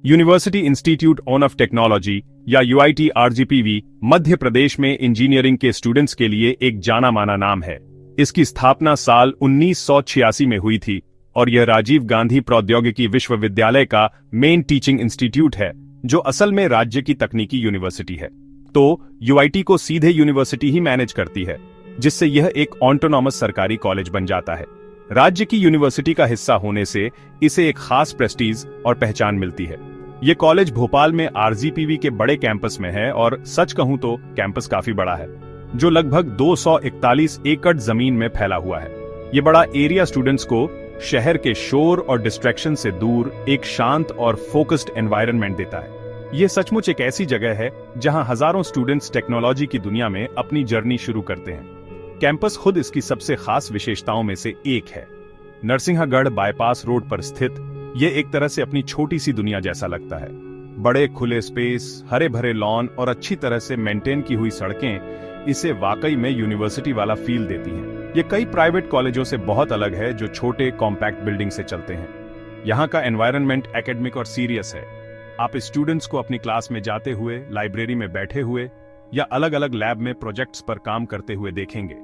University institute of technology या UIT RGPV Madhya Pradesh में engineering के स्टूडेंट्स के लिए एक जाना माना नाम है। इसकी स्थापना साल 1986 में हुई थी और यह राजीव गांधी प्रौद्योगिकी विश्वविद्यालय का मेन टीचिंग इंस्टीट्यूट है, जो असल में राज्य की तकनीकी यूनिवर्सिटी है। तो यूआईटी को सीधे यूनिवर्सिटी ही मैनेज करती है, जिससे यह एक ऑटोनॉमस सरकारी कॉलेज बन जाता है। राज्य की यूनिवर्सिटी का हिस्सा होने से इसे एक खास प्रेस्टीज और पहचान मिलती है। यह कॉलेज भोपाल में आरजीपीवी के बड़े कैंपस में है और सच कहूं तो कैंपस काफी बड़ा है, जो लगभग 241 एकड़ जमीन में फैला हुआ है। यह बड़ा एरिया स्टूडेंट्स को शहर के शोर और डिस्ट्रैक्शन से दूर एक शांत और फोकस्ड एनवायरनमेंट देता है। यह सचमुच एक ऐसी जगह है जहां हजारों स्टूडेंट्स टेक्नोलॉजी की दुनिया में अपनी जर्नी शुरू करते हैं। कैंपस खुद इसकी सबसे खास विशेषताओं में से एक है। नरसिंहगढ़ बाईपास रोड पर स्थित यह एक तरह से अपनी छोटी सी दुनिया जैसा लगता है। बड़े खुले स्पेस, हरे भरे लॉन और अच्छी तरह से मेंटेन की हुई सड़कें इसे वाकई में यूनिवर्सिटी वाला फील देती हैं। ये कई प्राइवेट कॉलेजों से बहुत अलग है, जो छोटे कॉम्पैक्ट बिल्डिंग से चलते हैं। यहाँ का एनवायरनमेंट एकेडमिक और सीरियस है। आप स्टूडेंट्स को अपनी क्लास में जाते हुए, लाइब्रेरी में बैठे हुए या अलग अलग लैब में प्रोजेक्ट्स पर काम करते हुए देखेंगे।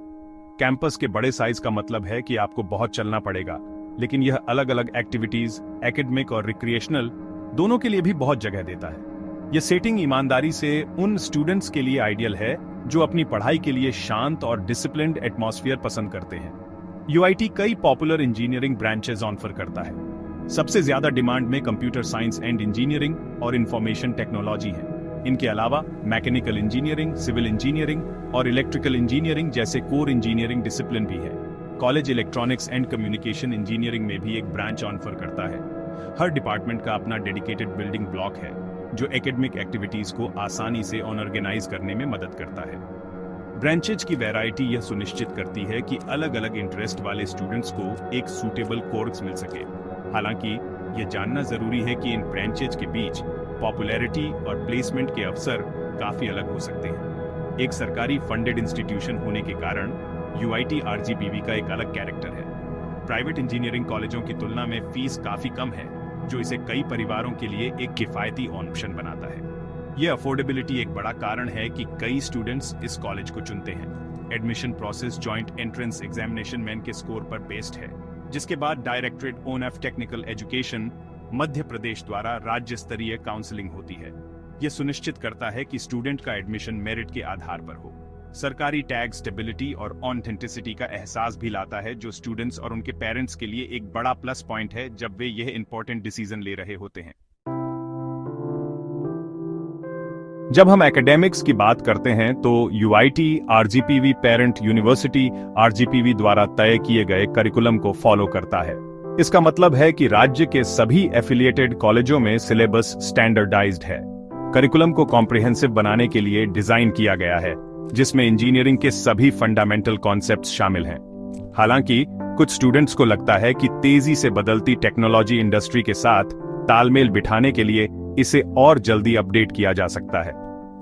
कैंपस के बड़े साइज का मतलब है कि आपको बहुत चलना पड़ेगा, लेकिन यह अलग अलग एक्टिविटीज, एकेडमिक और रिक्रिएशनल दोनों के लिए भी बहुत जगह देता है। यह सेटिंग ईमानदारी से उन स्टूडेंट्स के लिए आइडियल है जो अपनी पढ़ाई के लिए शांत और डिसिप्लिन्ड एटमॉस्फेयर पसंद करते हैं। यूआईटी कई पॉपुलर इंजीनियरिंग ब्रांचेस ऑफर करता है। सबसे ज्यादा डिमांड में कंप्यूटर साइंस एंड इंजीनियरिंग और इंफॉर्मेशन टेक्नोलॉजी है। इनके अलावा मैकेनिकल इंजीनियरिंग, सिविल इंजीनियरिंग और इलेक्ट्रिकल इंजीनियरिंग जैसे कोर इंजीनियरिंग डिसिप्लिन भी है। College electronics and communication engineering में भी एक ब्रांच ऑफर करता है। हर डिपार्टमेंट का अपना डेडिकेटेड बिल्डिंग ब्लॉक है, जो एकेडमिक एक्टिविटीज को आसानी से ऑर्गेनाइज करने में मदद करता है। ब्रांचेज की वैरायटी यह सुनिश्चित करती है कि अलग अलग इंटरेस्ट वाले स्टूडेंट्स को एक सूटेबल कोर्स मिल सके। हालांकि यह जानना जरूरी है कि इन ब्रांचेज के बीच पॉपुलैरिटी और प्लेसमेंट के अवसर काफी अलग हो सकते हैं। एक सरकारी फंडेड इंस्टीट्यूशन होने के कारण यूआईटी आरजीपीवी का एक अलग कैरेक्टर है। प्राइवेट इंजीनियरिंग कॉलेजों की तुलना में फीस काफी कम है, जो इसे कई परिवारों के लिए एक किफायती ऑप्शन बनाता है। यह अफोर्डेबिलिटी एक बड़ा कारण है कि कई स्टूडेंट्स इस कॉलेज को चुनते हैं। Admission process joint entrance examination main के स्कोर पर बेस्ड है, जिसके बाद directorate of technical education Madhya Pradesh द्वारा राज्य स्तरीय काउंसलिंग होती है। यह सुनिश्चित करता है कि स्टूडेंट का एडमिशन मेरिट के आधार पर हो। सरकारी टैग स्टेबिलिटी और ऑथेंटिसिटी का एहसास भी लाता है, जो स्टूडेंट्स और उनके पेरेंट्स के लिए एक बड़ा प्लस पॉइंट है जब वे यह इंपॉर्टेंट डिसीजन ले रहे होते हैं। जब हम एकेडमिक्स की बात करते हैं तो UIT RGPV parent university RGPV द्वारा तय किए गए करिकुलम को फॉलो करता है। इसका मतलब है कि राज्य के सभी एफिलिएटेड कॉलेजों में सिलेबस स्टैंडर्डाइज्ड है। करिकुलम को कॉम्प्रिहेंसिव बनाने के लिए डिजाइन किया गया है, जिसमें इंजीनियरिंग के सभी फंडामेंटल कॉन्सेप्ट्स शामिल हैं। हालांकि कुछ स्टूडेंट्स को लगता है कि तेजी से बदलती टेक्नोलॉजी इंडस्ट्री के साथ तालमेल बिठाने के लिए इसे और जल्दी अपडेट किया जा सकता है।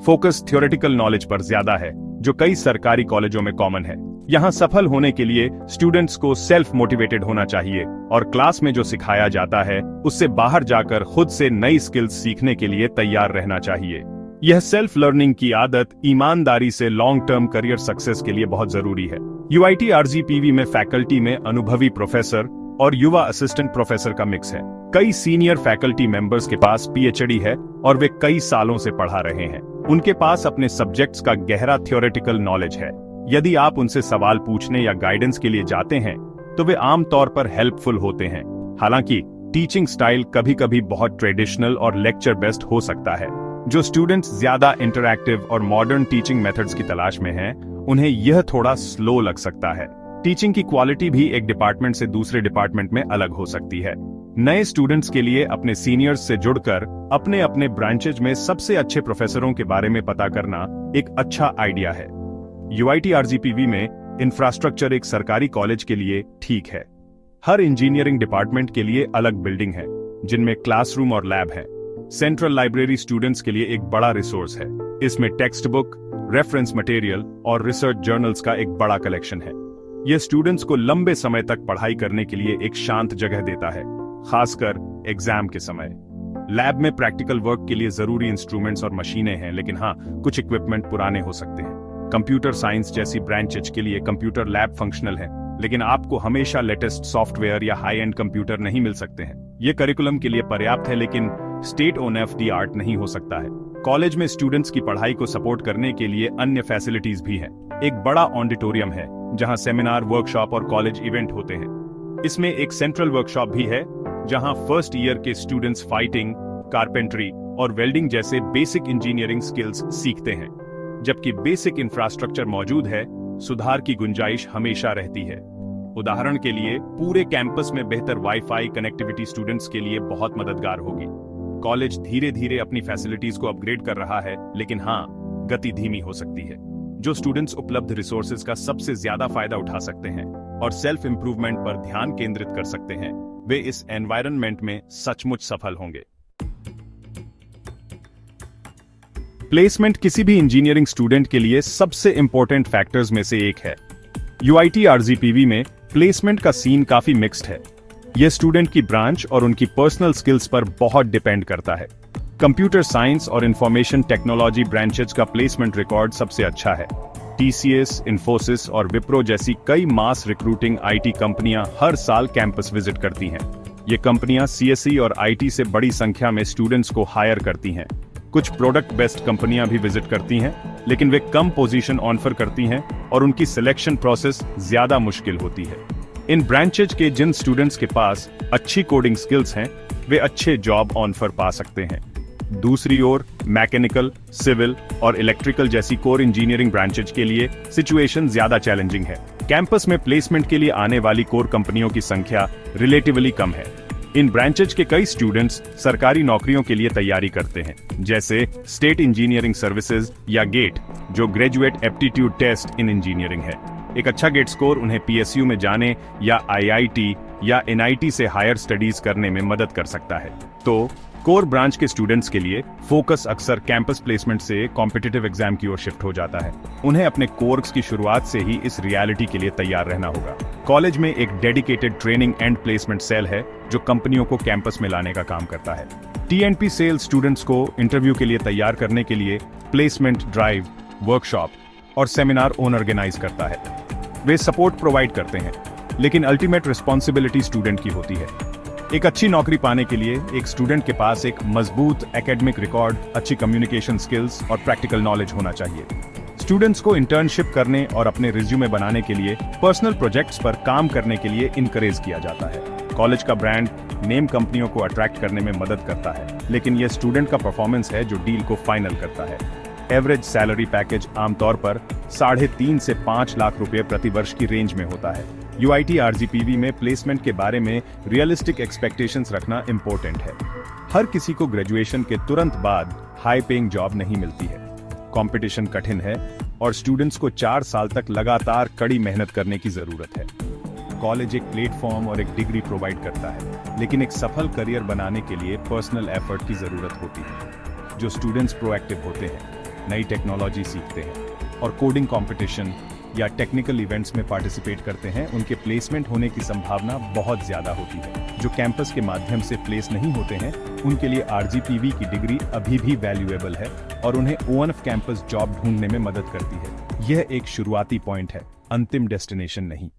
फोकस थ्योरेटिकल नॉलेज पर ज्यादा है, जो कई सरकारी कॉलेजों में कॉमन है। यहाँ सफल होने के लिए स्टूडेंट्स को सेल्फ मोटिवेटेड होना चाहिए और क्लास में जो सिखाया जाता है उससे बाहर जाकर खुद से नई स्किल्स सीखने के लिए तैयार रहना चाहिए। यह सेल्फ लर्निंग की आदत ईमानदारी से लॉन्ग टर्म करियर सक्सेस के लिए बहुत जरूरी है। यूआईटी आरजीपीवी में फैकल्टी में अनुभवी प्रोफेसर और युवा असिस्टेंट प्रोफेसर का मिक्स है। कई सीनियर फैकल्टी मेंबर्स के पास पीएचडी है और वे कई सालों से पढ़ा रहे हैं। उनके पास अपने सब्जेक्ट्स का गहरा थ्योरेटिकल नॉलेज है। यदि आप उनसे सवाल पूछने या गाइडेंस के लिए जाते हैं तो वे आमतौर पर हेल्पफुल होते हैं। हालांकि टीचिंग स्टाइल कभी-कभी बहुत ट्रेडिशनल और लेक्चर बेस्ड हो सकता है। जो स्टूडेंट्स ज्यादा इंटरैक्टिव और मॉडर्न टीचिंग मेथड्स की तलाश में हैं, उन्हें यह थोड़ा स्लो लग सकता है। टीचिंग की क्वालिटी भी एक डिपार्टमेंट से दूसरे डिपार्टमेंट में अलग हो सकती है। नए स्टूडेंट्स के लिए अपने सीनियर्स से जुड़कर अपने अपने ब्रांचेज में सबसे अच्छे प्रोफेसरों के बारे में पता करना एक अच्छा आइडिया है। यूआईटी आरजीपीवी में इंफ्रास्ट्रक्चर एक सरकारी कॉलेज के लिए ठीक है। हर इंजीनियरिंग डिपार्टमेंट के लिए अलग बिल्डिंग है, जिनमें क्लासरूम और लैब है। सेंट्रल लाइब्रेरी स्टूडेंट्स के लिए एक बड़ा रिसोर्स है। इसमें टेक्स्ट बुक, रेफरेंस मटेरियल और रिसर्च जर्नल्स का एक बड़ा कलेक्शन है। यह स्टूडेंट्स को लंबे समय तक पढ़ाई करने के लिए एक शांत जगह देता है, खासकर एग्जाम के समय। लैब में प्रैक्टिकल वर्क के लिए जरूरी इंस्ट्रूमेंट्स और मशीनें हैं, लेकिन हाँ, कुछ इक्विपमेंट पुराने हो सकते हैं। कंप्यूटर साइंस जैसी ब्रांचेज के लिए कंप्यूटर लैब फंक्शनल है, लेकिन आपको हमेशा लेटेस्ट सॉफ्टवेयर या हाई एंड कंप्यूटर नहीं मिल सकते हैं। ये करिकुलम के लिए पर्याप्त है, लेकिन state on off the art नहीं हो सकता है। कॉलेज में स्टूडेंट्स की पढ़ाई को सपोर्ट करने के लिए अन्य फैसिलिटीज भी हैं। एक बड़ा ऑडिटोरियम है जहां सेमिनार, वर्कशॉप और कॉलेज इवेंट होते हैं। इसमें एक सेंट्रल वर्कशॉप भी है जहां फर्स्ट ईयर के स्टूडेंट्स फाइटिंग, कारपेंट्री और वेल्डिंग जैसे बेसिक इंजीनियरिंग स्किल्स सीखते हैं। जबकि बेसिक इंफ्रास्ट्रक्चर मौजूद है, सुधार की गुंजाइश हमेशा रहती है। उदाहरण के लिए, पूरे कैंपस में बेहतर वाईफाई कनेक्टिविटी स्टूडेंट्स के लिए बहुत मददगार होगी। कॉलेज धीरे धीरे अपनी फैसिलिटीज को अपग्रेड कर रहा है, लेकिन हाँ, गति धीमी हो सकती है। जो स्टूडेंट्स उपलब्ध रिसोर्सेज का सबसे ज्यादा फायदा उठा सकते हैं और सेल्फ इंप्रूवमेंट पर ध्यान केंद्रित कर सकते हैं, वे इस एनवायरनमेंट में सचमुच सफल होंगे। प्लेसमेंट किसी भी इंजीनियरिंग स्टूडेंट के लिए सबसे इंपॉर्टेंट फैक्टर्स में से एक है। यूआईटी आरजीपीवी में प्लेसमेंट का सीन काफी मिक्स्ड है। यह स्टूडेंट की ब्रांच और उनकी पर्सनल स्किल्स पर बहुत डिपेंड करता है। कंप्यूटर साइंस और इंफॉर्मेशन टेक्नोलॉजी ब्रांचेज का प्लेसमेंट रिकॉर्ड सबसे अच्छा है। टीसीएस, इन्फोसिस और विप्रो जैसी कई मास रिक्रूटिंग आईटी कंपनियां हर साल कैंपस विजिट करती हैं। ये कंपनियां सीएसई और आईटी से बड़ी संख्या में स्टूडेंट्स को हायर करती हैं। कुछ प्रोडक्ट बेस्ड कंपनियां भी विजिट करती हैं, लेकिन वे कम पोजीशन ऑफर करती हैं और उनकी सिलेक्शन प्रोसेस ज्यादा मुश्किल होती है। इन ब्रांचेज के जिन स्टूडेंट्स के पास अच्छी कोडिंग स्किल्स हैं, वे अच्छे जॉब ऑफर पा सकते हैं। दूसरी ओर मैकेनिकल, सिविल और इलेक्ट्रिकल जैसी कोर इंजीनियरिंग ब्रांचेज के लिए सिचुएशन ज्यादा चैलेंजिंग है। कैंपस में प्लेसमेंट के लिए आने वाली कोर कंपनियों की संख्या रिलेटिवली कम है। इन ब्रांचेज के कई स्टूडेंट्स सरकारी नौकरियों के लिए तैयारी करते हैं, जैसे स्टेट इंजीनियरिंग सर्विसेज या गेट, जो graduate aptitude test in engineering है। एक अच्छा गेट स्कोर उन्हें पीएसयू में जाने या आईआईटी या एनआईटी से हायर स्टडीज करने में मदद कर सकता है। तो कोर ब्रांच के स्टूडेंट्स के लिए फोकस अक्सर कैंपस प्लेसमेंट से कॉम्पिटिटिव एग्जाम की ओर शिफ्ट हो जाता है। उन्हें अपने कोर्स की शुरुआत से ही इस रियलिटी के लिए तैयार रहना होगा। कॉलेज में एक dedicated training and placement cell है जो कंपनियों को कैंपस में लाने का काम करता है। टीएनपी सेल स्टूडेंट्स को इंटरव्यू के लिए तैयार करने के लिए प्लेसमेंट ड्राइव, वर्कशॉप और सेमिनार ऑर्गेनाइज करता है। वे सपोर्ट प्रोवाइड करते हैं, लेकिन अल्टीमेट रिस्पॉन्सिबिलिटी स्टूडेंट की होती है। एक अच्छी नौकरी पाने के लिए एक स्टूडेंट के पास एक मजबूत एकेडमिक रिकॉर्ड, अच्छी कम्युनिकेशन स्किल्स और प्रैक्टिकल नॉलेज होना चाहिए। स्टूडेंट्स को इंटर्नशिप करने और अपने रिज्यूमे बनाने के लिए पर्सनल प्रोजेक्ट्स पर काम करने के लिए इनकरेज किया जाता है। कॉलेज का ब्रांड नेम कंपनियों को अट्रैक्ट करने में मदद करता है, लेकिन यह स्टूडेंट का परफॉर्मेंस है जो डील को फाइनल करता है। एवरेज सैलरी पैकेज आमतौर पर 3.5 से 5 लाख रुपए प्रति वर्ष की रेंज में होता है। यूआईटी आरजीपीवी में प्लेसमेंट के बारे में रियलिस्टिक एक्सपेक्टेशंस रखना इंपॉर्टेंट है। हर किसी को ग्रेजुएशन के तुरंत बाद हाई पेइंग जॉब नहीं मिलती है। कंपटीशन कठिन है और स्टूडेंट्स को 4 साल तक लगातार कड़ी मेहनत करने की जरूरत है। कॉलेज एक प्लेटफॉर्म और एक डिग्री प्रोवाइड करता है, लेकिन एक सफल करियर बनाने के लिए पर्सनल एफर्ट की जरूरत होती है। जो स्टूडेंट्स प्रोएक्टिव होते हैं, नई टेक्नोलॉजी सीखते हैं और कोडिंग कंपटीशन या टेक्निकल इवेंट्स में पार्टिसिपेट करते हैं, उनके प्लेसमेंट होने की संभावना बहुत ज्यादा होती है। जो कैंपस के माध्यम से प्लेस नहीं होते हैं, उनके लिए आरजीपीवी की डिग्री अभी भी वैल्यूएबल है और उन्हें ऑन कैंपस जॉब ढूंढने में मदद करती है। यह एक शुरुआती पॉइंट है, अंतिम डेस्टिनेशन नहीं।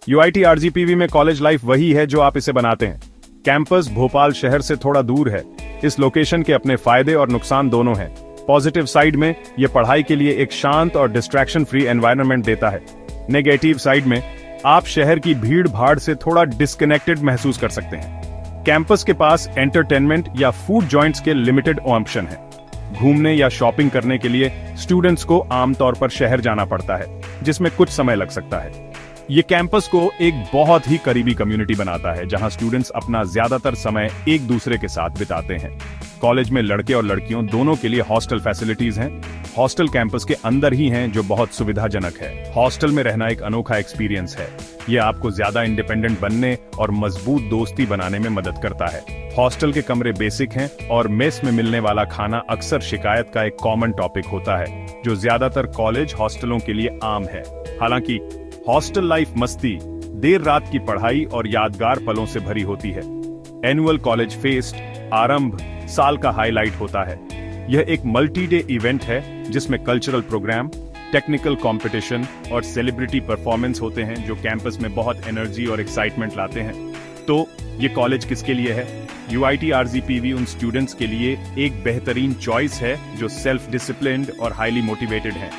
यूआईटी आरजीपीवी में कॉलेज लाइफ वही है जो आप इसे बनाते हैं। कैंपस भोपाल शहर से थोड़ा दूर है। इस लोकेशन के अपने फायदे और नुकसान दोनों हैं। पॉजिटिव साइड में यह पढ़ाई के लिए एक शांत और डिस्ट्रैक्शन फ्री एनवायरनमेंट देता है। नेगेटिव साइड में आप शहर की भीड़ भाड़ से थोड़ा डिस्कनेक्टेड महसूस कर सकते हैं। कैंपस के पास एंटरटेनमेंट या फूड जॉइंट्स के लिमिटेड ऑप्शन है। घूमने या शॉपिंग करने के लिए स्टूडेंट्स को आमतौर पर शहर जाना पड़ता है, जिसमें कुछ समय लग सकता है। ये कैंपस को एक बहुत ही करीबी कम्युनिटी बनाता है, जहां स्टूडेंट्स अपना ज्यादातर समय एक दूसरे के साथ बिताते हैं। कॉलेज में लड़के और लड़कियों दोनों के लिए हॉस्टल फैसिलिटीज हैं। हॉस्टल कैंपस के अंदर ही हैं, जो बहुत सुविधाजनक है। हॉस्टल में रहना एक अनोखा एक्सपीरियंस है। यह आपको ज्यादा इंडिपेंडेंट बनने और मजबूत दोस्ती बनाने में मदद करता है। हॉस्टल के कमरे बेसिक हैं और मेस में मिलने वाला खाना अक्सर शिकायत का एक कॉमन टॉपिक होता है, जो ज्यादातर कॉलेज हॉस्टलों के लिए आम है। हालांकि हॉस्टल लाइफ मस्ती, देर रात की पढ़ाई और यादगार पलों से भरी होती है। एनुअल कॉलेज फेस्ट आरंभ साल का हाईलाइट होता है। यह एक मल्टी डे इवेंट है जिसमें कल्चरल प्रोग्राम, टेक्निकल कंपटीशन और सेलिब्रिटी परफॉर्मेंस होते हैं जो कैंपस में बहुत एनर्जी और एक्साइटमेंट लाते हैं। तो ये कॉलेज किसके लिए है? UIT RGPV उन स्टूडेंट्स के लिए एक बेहतरीन चॉइस है जो सेल्फ डिसिप्लिन्ड और हाईली मोटिवेटेड हैं।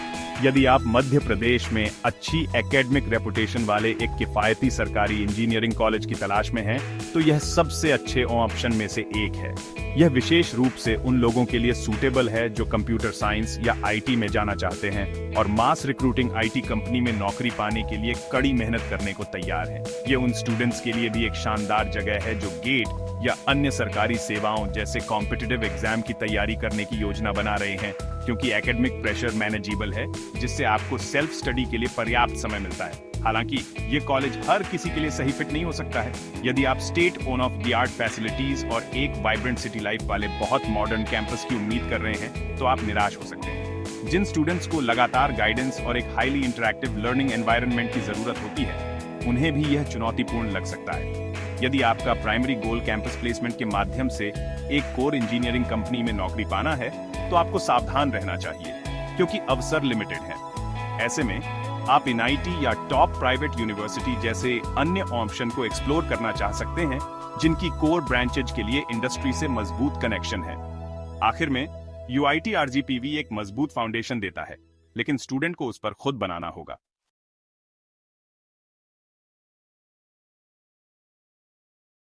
यदि आप मध्य प्रदेश में अच्छी एकेडमिक रेपुटेशन वाले एक किफायती सरकारी इंजीनियरिंग कॉलेज की तलाश में हैं, तो यह सबसे अच्छे ऑप्शन में से एक है। यह विशेष रूप से उन लोगों के लिए सूटेबल है जो कंप्यूटर साइंस या IT में जाना चाहते हैं और मास रिक्रूटिंग IT कंपनी में नौकरी पाने के लिए कड़ी मेहनत करने को तैयार हैं। ये उन स्टूडेंट्स के लिए भी एक शानदार जगह है जो गेट या अन्य सरकारी सेवाओं जैसे कॉम्पिटिटिव एग्जाम की तैयारी करने की योजना बना रहे हैं, क्योंकि एकेडमिक प्रेशर मैनेजेबल है जिससे आपको सेल्फ स्टडी के लिए पर्याप्त समय मिलता है। हालांकि ये कॉलेज हर किसी के लिए सही फिट नहीं हो सकता है। यदि आप state on off the art facilities और एक वाइब्रेंट सिटी लाइफ वाले बहुत मॉडर्न कैंपस की उम्मीद कर रहे हैं तो आप निराश हो सकते हैं। जिन स्टूडेंट्स को लगातार गाइडेंस और एक हाईली इंटरैक्टिव लर्निंग एनवायरनमेंट की जरूरत होती है, उन्हें भी यह चुनौतीपूर्ण लग सकता है। यदि आपका प्राइमरी गोल कैंपस प्लेसमेंट के माध्यम से एक कोर इंजीनियरिंग कंपनी में नौकरी पाना है, तो आपको सावधान रहना चाहिए क्योंकि अवसर लिमिटेड है। ऐसे में आप NIT या टॉप प्राइवेट यूनिवर्सिटी जैसे अन्य ऑप्शन को एक्सप्लोर करना चाह सकते हैं जिनकी कोर ब्रांचेज के लिए इंडस्ट्री से मजबूत कनेक्शन है। आखिर में UIT RGPV एक मजबूत फाउंडेशन देता है, लेकिन स्टूडेंट को उस पर खुद बनाना होगा।